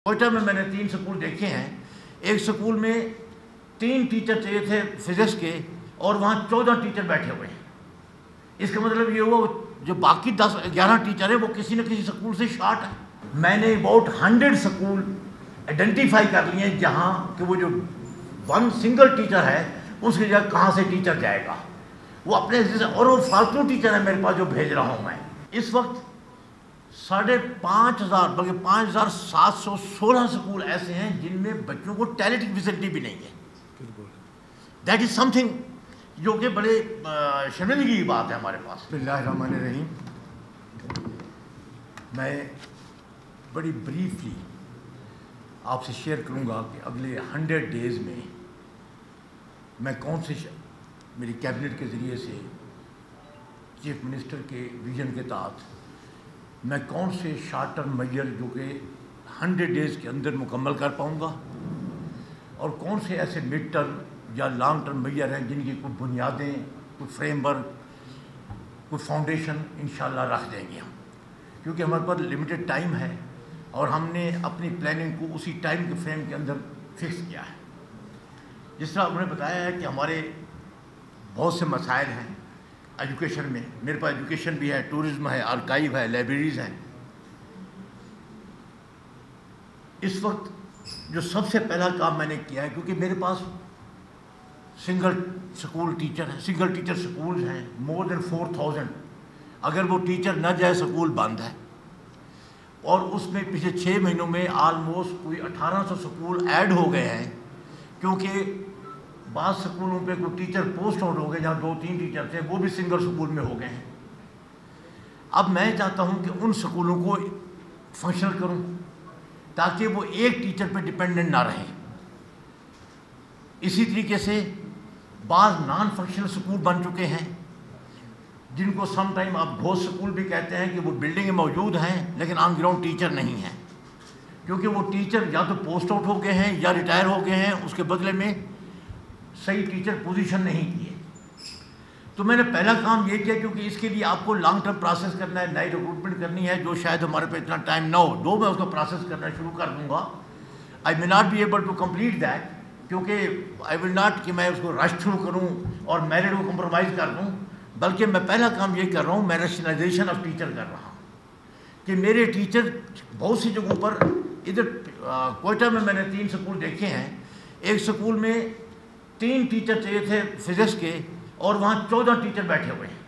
کوئٹہ میں نے 3 سکول دیکھے ہیں. ایک سکول میں 3 ٹیچر چاہیے تھے فزکس کے اور وہاں 14 ٹیچر بیٹھے ہوئے ہیں. اس کا مطلب یہ ہوا جو باقی 11 ٹیچر ہیں وہ کسی نہ کسی سکول سے شارٹ ہیں. میں نے اباؤٹ 100 سکول آئیڈینٹیفائی کر لیے ہیں جہاں کہ وہ جو سنگل ٹیچر ہے اس کی جگہ کہاں سے ٹیچر جائے گا وہ اپنے اور وہ فالتو ٹیچر ہے میرے پاس جو بھیج رہا ہوں میں. اس وقت 5,500 بلکہ 5,716 سکول ایسے ہیں جن میں بچوں کو ٹائلٹ کی فیسلٹی بھی نہیں ہے. دیٹ از سم تھنگ جو کہ بڑے شرمندگی کی بات ہے ہمارے پاس. بسم اللہ الرحمن الرحیم. میں بڑی بریفلی آپ سے شیئر کروں گا کہ اگلے 100 ڈیز میں میں کون سے میری کیبنٹ کے ذریعے سے چیف منسٹر کے ویژن کے تحت میں کون سے شارٹ ٹرم میجر جو کہ 100 ڈیز کے اندر مکمل کر پاؤں گا اور کون سے ایسے مڈ ٹرم یا لانگ ٹرم میجر ہیں جن کی کوئی بنیادیں کوئی فریم ورک کوئی فاؤنڈیشن انشاءاللہ رکھ دیں گے ہم, کیونکہ ہمارے پاس لمیٹڈ ٹائم ہے اور ہم نے اپنی پلاننگ کو اسی ٹائم کے فریم کے اندر فکس کیا ہے. جس طرح انہوں نے بتایا ہے کہ ہمارے بہت سے مسائل ہیں ایجوکیشن میں. میرے پاس ایجوکیشن بھی ہے, ٹورزم ہے, آرکائیو ہے, لائبریریز ہیں. اس وقت جو سب سے پہلا کام میں نے کیا ہے کیونکہ میرے پاس سنگل سکول ٹیچر ہیں, سنگل ٹیچر سکولز ہیں مور دین 4,000. اگر وہ ٹیچر نہ جائے سکول بند ہے اور اس میں پچھلے 6 مہینوں میں آلموسٹ کوئی 1,800 سکول ایڈ ہو گئے ہیں کیونکہ بعض سکولوں پہ کوئی ٹیچر پوسٹ آؤٹ ہو گئے جہاں 2-3 ٹیچر تھے وہ بھی سنگل سکول میں ہو گئے ہیں. اب میں چاہتا ہوں کہ ان سکولوں کو فنکشنل کروں تاکہ وہ ایک ٹیچر پہ ڈپینڈنٹ نہ رہیں. اسی طریقے سے بعض نان فنکشنل سکول بن چکے ہیں جن کو سم ٹائم آپ گھوسٹ سکول بھی کہتے ہیں کہ وہ بلڈنگیں موجود ہیں لیکن آن گراؤنڈ ٹیچر نہیں ہیں کیونکہ وہ ٹیچر یا تو پوسٹ آؤٹ ہو گئے ہیں یا ریٹائر ہو گئے ہیں, اس کے بدلے میں صحیح ٹیچر پوزیشن نہیں کیے. تو میں نے پہلا کام یہ کیا کیونکہ اس کے لیے آپ کو لانگ ٹرم پروسیس کرنا ہے, نئی ریکروٹمنٹ کرنی ہے جو شاید ہمارے پہ اتنا ٹائم نہ ہو. میں اس کا پروسیس کرنا شروع کر دوں گا. I may not be able to complete that کیونکہ آئی ول ناٹ کہ میں اس کو رش شروع کروں اور میرٹ کو کمپرومائز کر دوں, بلکہ میں پہلا کام یہ کر رہا ہوں, میں ریشنلائزیشن آف ٹیچر کر رہا ہوں کہ میرے ٹیچر بہت سی جگہوں پر ادھر کوئٹہ میں نے 3 سکول دیکھے ہیں. ایک سکول میں 3 ٹیچر چاہیے تھے فزکس کے اور وہاں 14 ٹیچر بیٹھے ہوئے ہیں.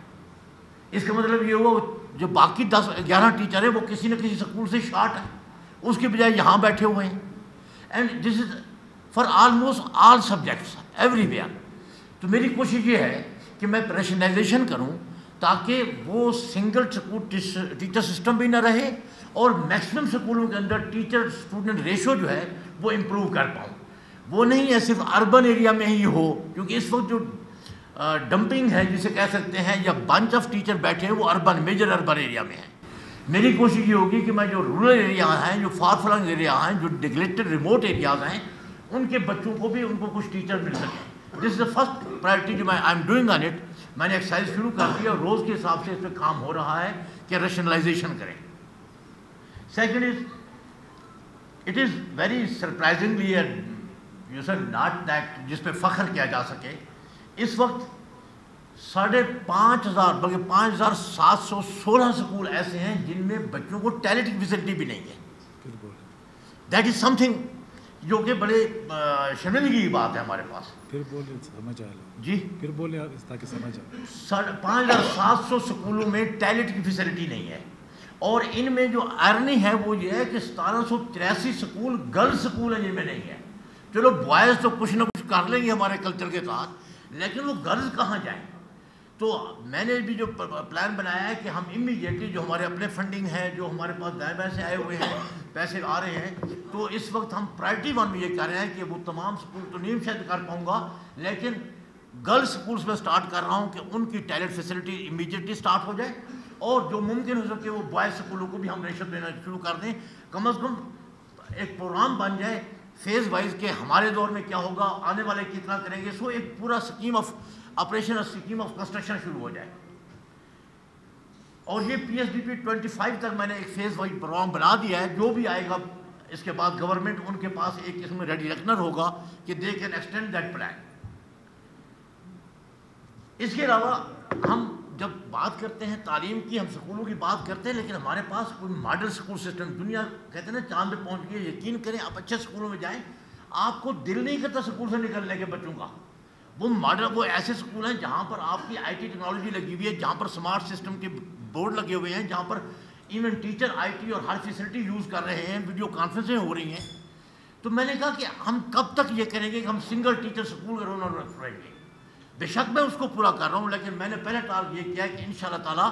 اس کا مطلب یہ ہوا جو باقی 11 ٹیچر ہیں وہ کسی نہ کسی سکول سے شارٹ ہیں, اس کے بجائے یہاں بیٹھے ہوئے ہیں. And this is for almost all subjects every where. تو میری کوشش یہ ہے کہ میں ریشنلائزیشن کروں تاکہ وہ سنگل سکول ٹیچر سسٹم بھی نہ رہے اور میکسیمم سکولوں کے اندر ٹیچر اسٹوڈنٹ ریشو جو ہے وہ امپروو کر پاؤں. وہ نہیں ہے صرف اربن ایریا میں ہی ہو کیونکہ اس وقت جو ڈمپنگ ہے جسے کہہ سکتے ہیں یا بنچ آف ٹیچر بیٹھے ہیں وہ میجر اربن ایریا میں ہیں. میری کوشش یہ ہوگی کہ میں جو رورل ایریا ہیں, جو فار فلنگ ایریا ہیں, جو نیگلیکٹڈ ریموٹ ایریاز ہیں, ان کے بچوں کو بھی ان کو کچھ ٹیچر مل سکیں. دس از دا فرسٹ پرائرٹی جو I am doing on it. میں نے ایکسرسائز شروع کر دی اور روز کے حساب سے اس پہ کام ہو رہا ہے کہ ریشنلائزیشن کریں. Second is it is very surprisingly not that جس پہ فخر کیا جا سکے. اس وقت 5,500 بلکہ 5,716 سکول ایسے ہیں جن میں بچوں کو ٹائلٹ کی فیسلٹی بھی نہیں ہے. دیٹ از سم تھنگ جو کہ بڑے شرمندگی کی بات ہے ہمارے پاس. پھر بولے سمجھ آ جی پھر بولے آپ تاکہ سمجھ آ. 5,700 سکولوں میں ٹائلٹ کی فیسلٹی نہیں ہے اور ان میں جو آئرنی ہے وہ یہ ہے کہ 1,783 سکول گرلز سکول ہیں جن میں نہیں ہے. چلو بوائز تو کچھ نہ کچھ کر لیں گے ہمارے کلچر کے تحت, لیکن وہ گرلز کہاں جائیں. تو میں نے بھی جو پلان بنایا ہے کہ ہم امیڈیٹلی جو ہمارے اپنے فنڈنگ ہے, جو ہمارے پاس دائیں بائیں سے آئے ہوئے ہیں, پیسے آ رہے ہیں, تو اس وقت ہم پرائرٹی 1 میں یہ کر رہے ہیں کہ وہ تمام سکول تو نہیں شاید کر پاؤں گا لیکن گرلز سکولز میں سٹارٹ کر رہا ہوں کہ ان کی ٹائلٹ فیسلٹی امیڈیٹلی سٹارٹ ہو جائے اور جو ممکن ہو سکے وہ بوائز سکولوں کو بھی ہم ریشت دینا شروع کر دیں. کم از کم ایک پروگرام بن جائے فیز وائز کہ ہمارے دور میں کیا ہوگا, آنے والے کتنا کریں گے. سو ایک پورا اسکیم آف آپریشن اور اسکیم آف کنسٹرکشن شروع ہو جائے. اور یہ PSDP 25 تک میں نے ایک فیز وائز پروگرام بنا دیا ہے. جو بھی آئے گا اس کے بعد گورنمنٹ ان کے پاس ایک قسم میں ریڈی ریکنر ہوگا کہ they can extend that plan. اس کے علاوہ ہم جب بات کرتے ہیں تعلیم کی، ہم سکولوں کی بات کرتے ہیں، لیکن ہمارے پاس کوئی ماڈل سکول سسٹم، دنیا کہتے ہیں نا چاند پہ پہنچ گئی. یقین کریں آپ اچھے سکولوں میں جائیں، آپ کو دل نہیں کرتا سکول سے نکلنے کے بچوں کا. وہ ماڈل، وہ ایسے سکول ہیں جہاں پر آپ کی آئی ٹی ٹیکنالوجی لگی ہوئی ہے، جہاں پر اسمارٹ سسٹم کے بورڈ لگے ہوئے ہیں، جہاں پر ایون ٹیچر آئی ٹی اور ہر فیسلٹی یوز کر رہے ہیں، ویڈیو کانفرنسیں ہو رہی ہیں. تو میں نے کہا کہ ہم کب تک یہ کریں گے کہ ہم سنگل ٹیچر سکول رہیں گے. بے شک میں اس کو پورا کر رہا ہوں، لیکن میں نے پہلے ٹارگٹ یہ کیا ہے کہ انشاءاللہ تعالیٰ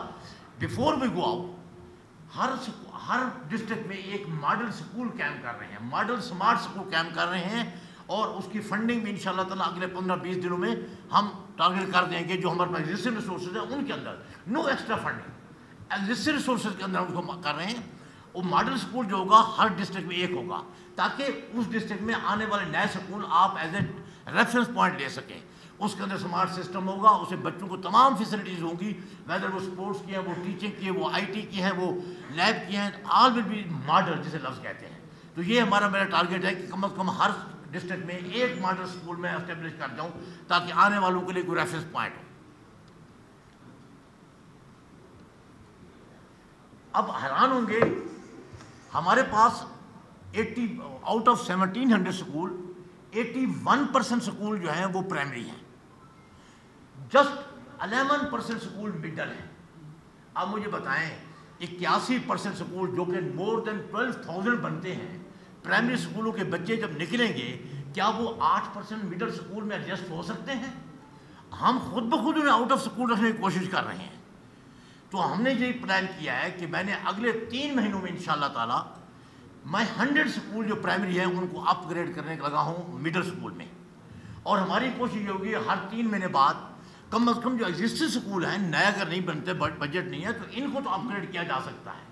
بیفور وی گو آؤٹ ہر ڈسٹرکٹ میں ایک ماڈل سکول قائم کر رہے ہیں، ماڈل سمارٹ سکول قائم کر رہے ہیں. اور اس کی فنڈنگ بھی انشاءاللہ تعالیٰ اگلے 15-20 دنوں میں ہم ٹارگٹ کر دیں گے. جو ہمارے پاس ایگزسٹنگ ریسورسز ہیں ان کے اندر نو ایکسٹرا فنڈنگ، ایگزسٹنگ ریسورسز کے اندر ہم کو کر رہے ہیں. وہ ماڈل سکول جو ہوگا ہر ڈسٹرکٹ میں ایک ہوگا، تاکہ اس ڈسٹرکٹ میں آنے والے نئے سکول آپ ایز اے ریفرنس پوائنٹ لے سکیں. اس کے اندر سمارٹ سسٹم ہوگا، اسے بچوں کو تمام فیسلٹیز ہوں گی، ویدر وہ اسپورٹس کی ہیں، وہ ٹیچنگ کی ہے، وہ آئی ٹی کی ہیں، وہ لیب کی ہیں، آل ول بی ماڈل جسے لفظ کہتے ہیں. تو یہ میرا ٹارگیٹ ہے کہ کم از کم ہر ڈسٹرکٹ میں ایک ماڈل سکول میں اسٹیبلش کر جاؤں، تاکہ آنے والوں کے لیے کوئی ریفرنس پوائنٹ ہو. اب حیران ہوں گے، ہمارے پاس 80 آؤٹ آف 1700 سکول 81% سکول جو ہیں وہ پرائمری ہیں، جسٹ 11% سکول مڈل ہیں. اب مجھے بتائیں 81% سکول جو کہ مور دین 12,000 بنتے ہیں، پرائمری سکولوں کے بچے جب نکلیں گے، کیا وہ 8% مڈل سکول میں ایڈجسٹ ہو سکتے ہیں؟ ہم خود بخود انہیں آؤٹ آف سکول رکھنے کی کوشش کر رہے ہیں. تو ہم نے یہ پلان کیا ہے کہ میں نے اگلے 3 مہینوں میں انشاءاللہ تعالیٰ میں 100 سکول جو پرائمری ہیں ان کو اپ گریڈ کرنے لگا ہوں مڈل سکول میں. اور ہماری کوشش یہ ہوگی ہر 3 مہینے بعد کم از کم جو ایگزسٹنگ سکول ہیں، نئے اگر نہیں بنتے، بجٹ نہیں ہے، تو ان کو تو اپ گریڈ کیا جا سکتا ہے.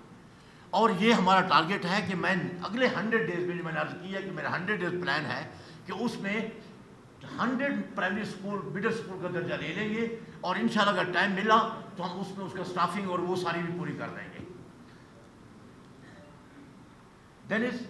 اور یہ ہمارا ٹارگٹ ہے کہ میں اگلے 100 ڈیز میں جو میں نے عرض کی ہے کہ میرا 100 ڈیز پلان ہے کہ اس میں 100 پرائمری سکول مڈل سکول کا درجہ لے لیں گے. اور انشاءاللہ اگر ٹائم ملا تو ہم اس میں اس کا اسٹافنگ اور وہ ساری بھی پوری کر دیں گے. Then is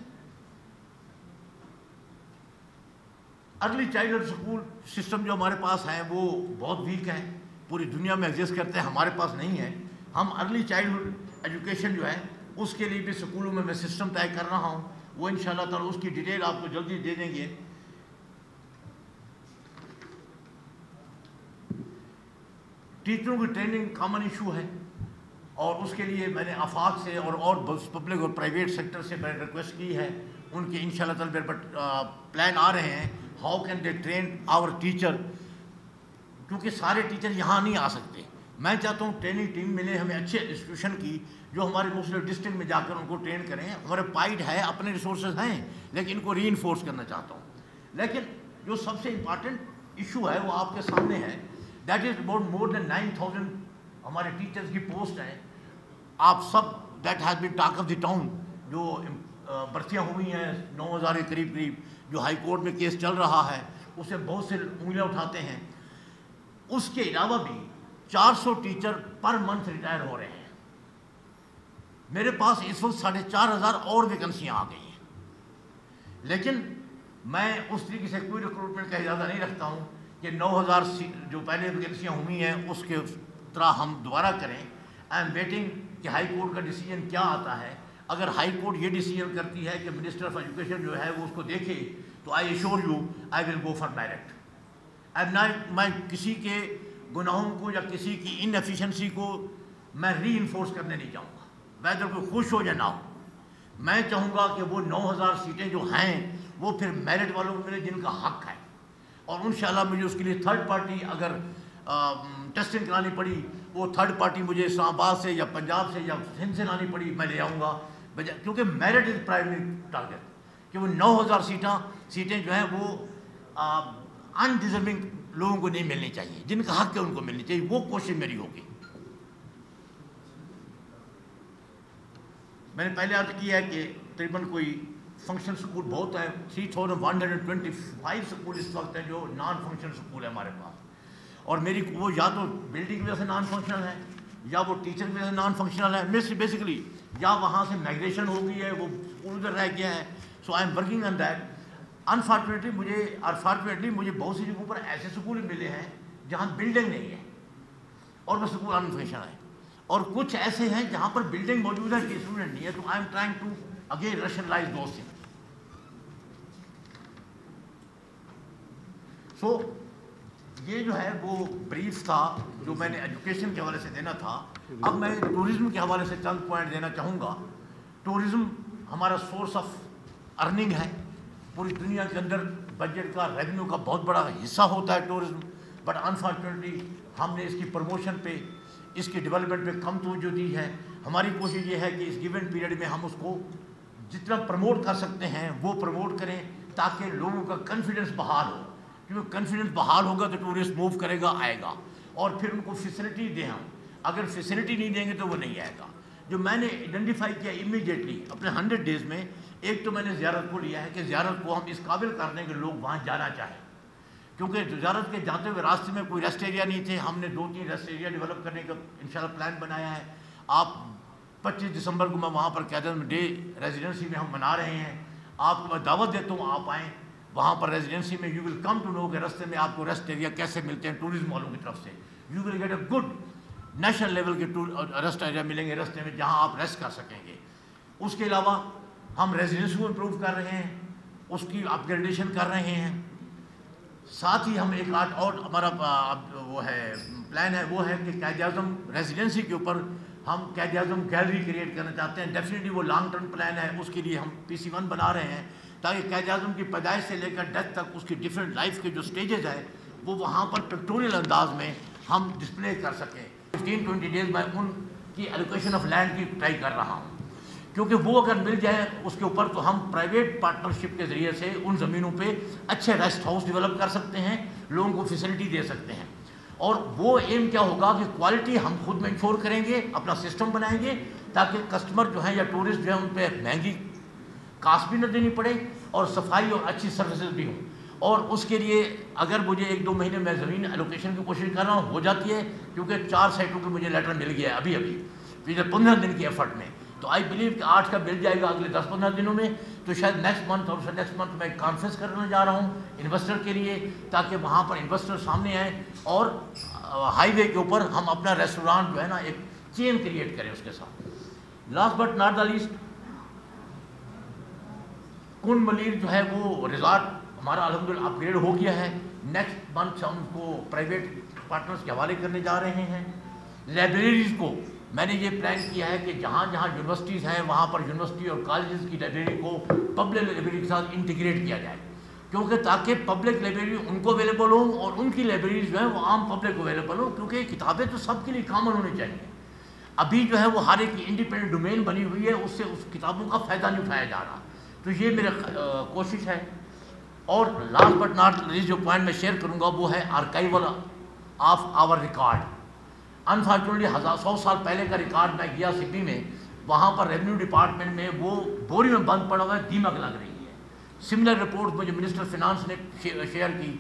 early child school system جو ہمارے پاس ہے وہ بہت ویک ہے، پوری دنیا میں ایگزسٹ کرتے ہیں، ہمارے پاس نہیں ہے. ہم ارلی چائلڈ ایجوکیشن جو ہے اس کے لیے بھی سکولوں میں سسٹم طے کر رہا ہوں. وہ انشاءاللہ تعالیٰ اس کی ڈیٹیل آپ کو جلدی دے دیں گے. ٹیچروں کی ٹریننگ کامن ایشو ہے، اور اس کے لیے میں نے آفاق سے اور پبلک اور پرائیویٹ سیکٹر سے میں نے ریکویسٹ کی ہے. ان کے انشاءاللہ تعالیٰ میرے پر پلان آ رہے ہیں how can they train our teacher, کیونکہ سارے ٹیچر یہاں نہیں آ سکتے. میں چاہتا ہوں ٹریننگ ٹیم ملے ہمیں اچھے انسٹیٹیوشن کی جو ہمارے مختلف ڈسٹرکٹ میں جا کر ان کو ٹرین کریں. ہمارے پائڈ ہے، اپنے ریسورسز ہیں، لیکن ان کو ری انفورس کرنا چاہتا ہوں. لیکن جو سب سے امپارٹنٹ ایشو ہے وہ آپ کے سامنے ہے. دیٹ از اباؤٹ مور دین 9,000 ہمارے ٹیچرز کی پوسٹ ہیں. آپ سب that has been talk of the town, جو بھرتیاں ہوئی ہیں 9,000 کے قریب، جو ہائی کورٹ میں کیس چل رہا ہے، اسے بہت سے انگلیاں اٹھاتے ہیں. اس کے علاوہ بھی 400 ٹیچر پر منتھ ریٹائر ہو رہے ہیں. میرے پاس اس وقت 4,500 اور ویکنسیاں آ گئی ہیں. لیکن میں اس طریقے سے کوئی ریکروٹمنٹ کا ارادہ نہیں رکھتا ہوں کہ 9,000 جو پہلے ویکنسیاں ہوئی ہیں اس کے طرح ہم دوبارہ کریں. آئی ایم ویٹنگ کہ ہائی کورٹ کا ڈیسیجن کیا آتا ہے. اگر ہائی کورٹ یہ ڈیسیجن کرتی ہے کہ منسٹر آف ایجوکیشن جو ہے وہ اس کو دیکھے، تو I assure you I will go for direct. میں کسی کے گناہوں کو یا کسی کی ان ایفیشنسی کو میں ری انفورس کرنے نہیں چاہوں گا، ویدر کوئی خوش ہو یا نہ ہو. میں چاہوں گا کہ وہ 9,000 سیٹیں جو ہیں وہ پھر میرٹ والوں کو ملے جن کا حق ہے. اور انشاءاللہ مجھے اس کے لیے تھرڈ پارٹی اگر ٹیسٹنگ کرانی پڑی، وہ تھرڈ پارٹی مجھے اسلام آباد سے یا پنجاب سے یا ہند سے لانی پڑی، میں لے آؤں گا. کیونکہ میرٹ از پرائمری ٹارگیٹ، کہ وہ 9,000 سیٹیں جو ہیں وہ ان ڈیزرونگ لوگوں کو نہیں ملنی چاہیے، جن کا حق ہے ان کو ملنی چاہیے. وہ کوشش میری ہوگی. میں نے پہلے عرض کیا ہے کہ تقریباً کوئی فنکشن سکول بہت ہیں، 3,125 سکول اس وقت ہیں جو نان فنکشنل سکول ہے ہمارے پاس. اور میری وہ یا تو بلڈنگ کی وجہ سے نان فنکشنل ہے، یا وہ ٹیچر کی وجہ سے نان فنکشنل ہے. بیسیکلی یا وہاں سے مائگریشن ہو گئی ہے، وہ اسکول ادھر رہ گیا ہے، so I am working on that. Unfortunately مجھے بہت سی جگہوں پر ایسے سکول ملے ہیں جہاں بلڈنگ نہیں ہے اور وہ سکول انفیشن ہے, اور کچھ ایسے ہیں جہاں پر بلڈنگ موجود ہے کہ اسٹوڈنٹ نہیں ہے. تو I am trying to again rationalise those things. So یہ جو ہے وہ بریف تھا جو میں نے ایجوکیشن کے حوالے سے دینا تھا. اب میں ٹورزم کے حوالے سے چند پوائنٹ دینا چاہوں گا. ٹورزم ہمارا سورس آف ارننگ ہے. پوری دنیا کے اندر بجٹ کا ریونیو کا بہت بڑا حصہ ہوتا ہے ٹورزم, بٹ انفارچونیٹلی ہم نے اس کی پروموشن پہ, اس کی ڈیولپمنٹ پہ کم توجہ دی ہے. ہماری کوشش یہ ہے کہ اس گیون پیریڈ میں ہم اس کو جتنا پروموٹ کر سکتے ہیں وہ پروموٹ کریں تاکہ لوگوں کا کنفیڈنس بحال ہو, کیونکہ کنفیڈنس بحال ہوگا تو ٹورسٹ موو کرے گا, آئے گا. اور پھر ان کو فیسلٹی دیں ہم, اگر فیسلٹی نہیں دیں گے تو وہ نہیں آئے گا. جو میں نے آئیڈینٹیفائی کیا امیڈیٹلی اپنے 100 days میں, ایک تو میں نے زیارت کو لیا ہے کہ زیارت کو ہم اس قابل کر دیں کہ لوگ وہاں جانا چاہیں, کیونکہ زیارت کے جاتے ہوئے راستے میں کوئی ریسٹ ایریا نہیں تھے. ہم نے 2-3 ریسٹ ایریا ڈیولپ کرنے کا انشاءاللہ پلان بنایا ہے. آپ 25 دسمبر کو میں وہاں پر قیادت ڈے ریزیڈنسی میں ہم منا رہے ہیں. آپ کو میں دعوت دیتا ہوں, آپ آئیں وہاں پر ریزیڈنسی میں. You will come to know کہ راستے میں آپ کو ریسٹ ایریا کیسے ملتے ہیں ٹورزم والوں کی طرف سے. You will get a good national level کے ریسٹ ایریا ملیں گے راستے میں جہاں آپ ریسٹ کر سکیں گے. اس کے علاوہ ہم ریزیڈنسی کو امپروو کر رہے ہیں, اس کی اپ گریڈیشن کر رہے ہیں. ساتھ ہی ہم ایک آٹھ اور ہمارا وہ ہے پلان ہے, وہ ہے کہ قائد اعظم ریزیڈنسی کے اوپر ہم قائد اعظم گیلری کریٹ کرنا چاہتے ہیں. ڈیفینیٹلی وہ لانگ ٹرم پلان ہے, اس کے لیے ہم PC1 بنا رہے ہیں تاکہ قائد اعظم کی پیدائش سے لے کر ڈیتھ تک اس کی ڈفرینٹ لائف کے جو سٹیجز ہیں وہ وہاں پر پکٹوریل انداز میں ہم ڈسپلے کر سکیں. 15-20 days میں ان کی ایلوکیشن آف لینڈ کی ٹرائی کر رہا ہوں, کیونکہ وہ اگر مل جائے اس کے اوپر تو ہم پرائیویٹ پارٹنرشپ کے ذریعے سے ان زمینوں پہ اچھے ریسٹ ہاؤس ڈیولپ کر سکتے ہیں, لوگوں کو فیسلٹی دے سکتے ہیں. اور وہ ایم کیا ہوگا کہ کوالٹی ہم خود میں انشور کریں گے, اپنا سسٹم بنائیں گے تاکہ کسٹمر جو ہیں یا ٹورسٹ جو ہیں ان پہ مہنگی کاسٹ بھی نہ دینی پڑے اور صفائی اور اچھی سروسز بھی ہوں. اور اس کے لیے اگر مجھے 1-2 مہینے میں زمین ایلوکیشن کی کوشش کر رہا ہوں, ہو جاتی ہے, کیونکہ 4 سائٹوں کے مجھے لیٹر مل گیا ہے ابھی پچھلے 15 دن کی ایفرٹ میں. تو آئی بلیو کہ 8 کا مل جائے گا اگلے 10-15 دنوں میں. تو شاید نیکسٹ منتھ اور نیکسٹ منتھ میں کانفرنس کرنے جا رہا ہوں انویسٹر کے لیے, تاکہ وہاں پر انویسٹر سامنے آئیں اور ہائی وے کے اوپر ہم اپنا ریسٹورانٹ جو ہے نا ایک چین کریٹ کریں اس کے ساتھ. Last but not the least, کن ملیر جو ہے وہ ریزارٹ ہمارا الحمدللہ اپ گریڈ ہو گیا ہے. نیکسٹ منتھ ہم کو پرائیویٹ پارٹنرز کے حوالے کرنے جا رہے ہیں. لائبریریز کو میں نے یہ پلان کیا ہے کہ جہاں جہاں یونیورسٹیز ہیں وہاں پر یونیورسٹی اور کالجز کی لائبریری کو پبلک لائبریری کے ساتھ انٹیگریٹ کیا جائے, کیونکہ تاکہ پبلک لائبریری ان کو اویلیبل ہوں اور ان کی لائبریریز جو ہیں وہ عام پبلک کو اویلیبل ہوں, کیونکہ کتابیں تو سب کے لیے کامن ہونی چاہیے. ابھی جو ہے وہ ہر ایک انڈیپینڈنٹ ڈومین بنی ہوئی ہے, اس سے اس کتابوں کا فائدہ نہیں اٹھایا جا رہا. تو یہ میرا کوشش ہے. اور لاسٹ بٹ ناٹ لیسٹ جو پوائنٹ میں شیئر کروں گا وہ ہے archival of our record. Unfortunately 100 سال پہلے کا ریکارڈ میں گیا سپی میں, وہاں پر ریونیو ڈپارٹمنٹ میں وہ بوری میں بند پڑا ہوا ہے, دیمک لگ رہی ہے. سملر رپورٹ مجھے منسٹر فنانس نے شیئر کی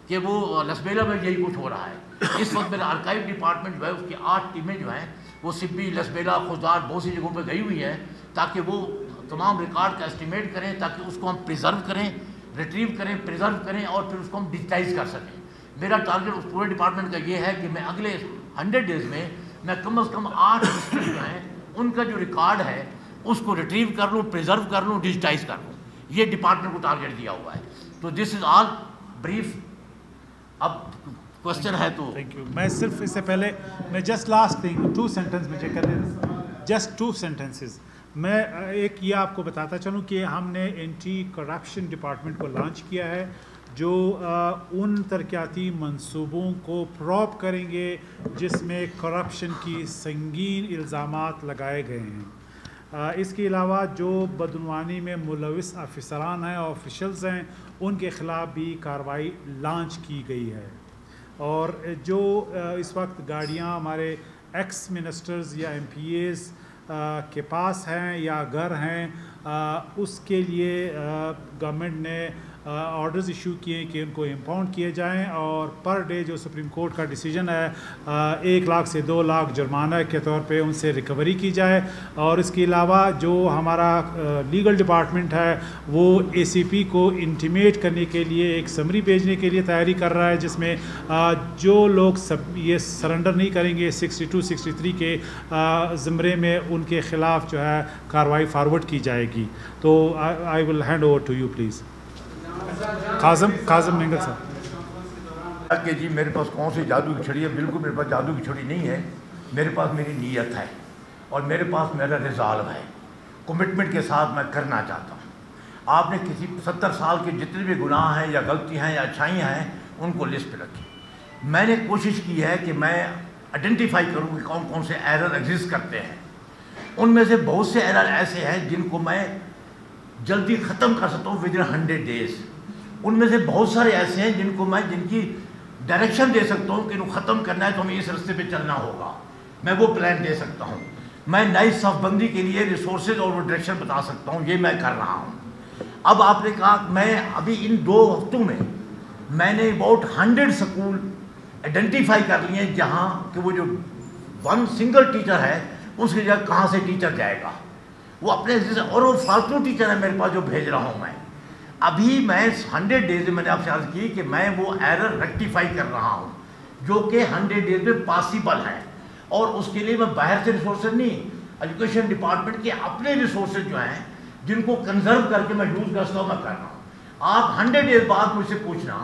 کہ وہ لسبیلا میں یہی کچھ ہو رہا ہے. اس وقت میرا آرکائیو ڈپارٹمنٹ جو ہے اس کی 8 ٹیمیں جو ہیں وہ سپی, لسبیلا, خوزدار بہت سی جگہوں پہ گئی ہوئی ہیں تاکہ وہ تمام ریکارڈ کا اسٹیمیٹ کریں, تاکہ اس کو ہم پریزرو کریں, ریٹریو کریں, پریزرو کریں اور پھر اس کو ہم ڈیجیٹائز کر سکیں. میرا ٹارگیٹ اس پورے ڈپارٹمنٹ کا یہ ہے کہ میں اگلے 100 days میں کم از کم 8 ڈسٹرکٹ جو ہیں ان کا جو ریکارڈ ہے اس کو ریٹریو کر لوں, پریزرو کر لوں, ڈیجیٹائز کر لوں. یہ ڈپارٹمنٹ کو ٹارگیٹ دیا ہوا ہے. تو دس از آل بریف. اب کوشچن ہے تو تھینک یو. میں صرف اس سے پہلے میں جسٹ لاسٹ تھنگ 2 سینٹنس مجھے کر دیں, جسٹ 2 sentences. میں ایک یہ آپ کو بتاتا چلوں کہ ہم نے اینٹی کرپشن ڈپارٹمنٹ کو لانچ کیا ہے جو ان ترقیاتی منصوبوں کو پروب کریں گے جس میں کرپشن کی سنگین الزامات لگائے گئے ہیں. اس کے علاوہ جو بدعنوانی میں ملوث افسران ہیں اور آفیشلز ہیں ان کے خلاف بھی کارروائی لانچ کی گئی ہے. اور جو اس وقت گاڑیاں ہمارے ایکس منسٹرز یا MPAs کے پاس ہیں یا گھر ہیں, اس کے لیے گورنمنٹ نے آرڈرز ایشو کیے کہ ان کو امپاؤنڈ کیے جائیں اور پر ڈے جو سپریم کورٹ کا ڈیسیجن ہے 1 لاکھ سے 2 لاکھ جرمانہ کے طور پہ ان سے ریکوری کی جائے. اور اس کے علاوہ جو ہمارا لیگل ڈپارٹمنٹ ہے وہ اے سی پی کو انٹیمیٹ کرنے کے لیے ایک سمری بھیجنے کے لیے تیاری کر رہا ہے جس میں جو لوگ یہ سرنڈر نہیں کریں گے 62 63 کے زمرے میں ان کے خلاف جو ہے کارروائی فارورڈ کی جائے گی. تو I will hand over to you please. Kazim Mengal صاحب. کہ جی میرے پاس کون سی جادو کی چھڑی ہے؟ بالکل میرے پاس جادو کی چھڑی نہیں ہے. میرے پاس میری نیت ہے اور میرے پاس میرا ریزالو ہے. کمٹمنٹ کے ساتھ میں کرنا چاہتا ہوں. آپ نے کسی 70 سال کے جتنے بھی گناہ ہیں یا غلطیاں ہیں یا اچھائیاں ہیں ان کو لسٹ پہ رکھی. میں نے کوشش کی ہے کہ میں آئیڈینٹیفائی کروں کہ کون کون سے ایرر ایگزسٹ کرتے ہیں. ان میں سے بہت سے ایرر ایسے ہیں جن کو میں جلدی ختم کر سکتا ہوں ود ان 100 days. ان میں سے بہت سارے ایسے ہیں جن کی ڈائریکشن دے سکتا ہوں کہ انہوں ختم کرنا ہے تو ہمیں اس رستے پہ چلنا ہوگا. میں وہ پلان دے سکتا ہوں. میں نئی صف بندی کے لیے ریسورسز اور وہ ڈائریکشن بتا سکتا ہوں. یہ میں کر رہا ہوں. اب آپ نے کہا میں ابھی ان 2 ہفتوں میں نے اباؤٹ 100 سکول آئیڈینٹیفائی کر لیے ہیں جہاں کہ وہ جو 1 سنگل ٹیچر ہے اس کی جگہ کہاں سے ٹیچر جائے گا. وہ اپنے اور وہ فالتو ٹیچر ہے میرے پاس جو بھیج رہا ہوں میں. ابھی میں 100 days میں نے آپ سے عرض کی کہ میں وہ ایرر ریکٹیفائی کر رہا ہوں جو کہ 100 days میں پاسبل ہے. اور اس کے لیے میں باہر سے ریسورسز نہیں, ایجوکیشن ڈپارٹمنٹ کے اپنے ریسورسز جو ہیں جن کو کنزرو کر کے میں یوز کرتا ہوں میں کر رہا ہوں. آپ 100 days بعد مجھ سے پوچھنا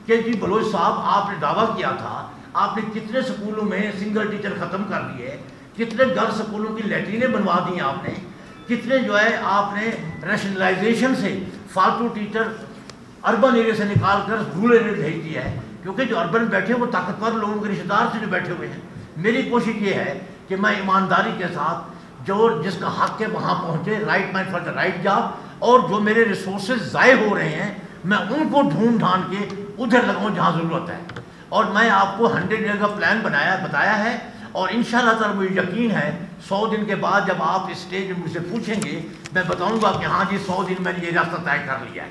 کہ جی بلوچ صاحب آپ نے دعویٰ کیا تھا, آپ نے کتنے سکولوں میں سنگل ٹیچر ختم کر دیے, کتنے گرلز سکولوں کی لیٹرینیں بنوا دی آپ نے, کتنے جو ہے آپ نے ریشنلائزیشن سے فالتو ٹیچر اربن ایریا سے نکال کر رورل ایریا بھیج دیا ہے, کیونکہ جو اربن بیٹھے وہ طاقتور لوگوں کے رشتہ دار سے جو بیٹھے ہوئے ہیں. میری کوشش یہ ہے کہ میں ایمانداری کے ساتھ جو جس کا حق ہے وہاں پہنچے, right man for the right job, اور جو میرے ریسورسز ضائع ہو رہے ہیں میں ان کو ڈھونڈ ڈھانڈ کے ادھر لگاؤں جہاں ضرورت ہے. اور میں آپ کو 100 days کا پلان بتایا ہے اور انشاءاللہ تعالی مجھے یقین ہے 100 دن کے بعد جب آپ اس اسٹیج میں مجھ سے پوچھیں گے میں بتاؤں گا کہ ہاں جی 100 دن میں نے یہ راستہ طے کر لیا ہے.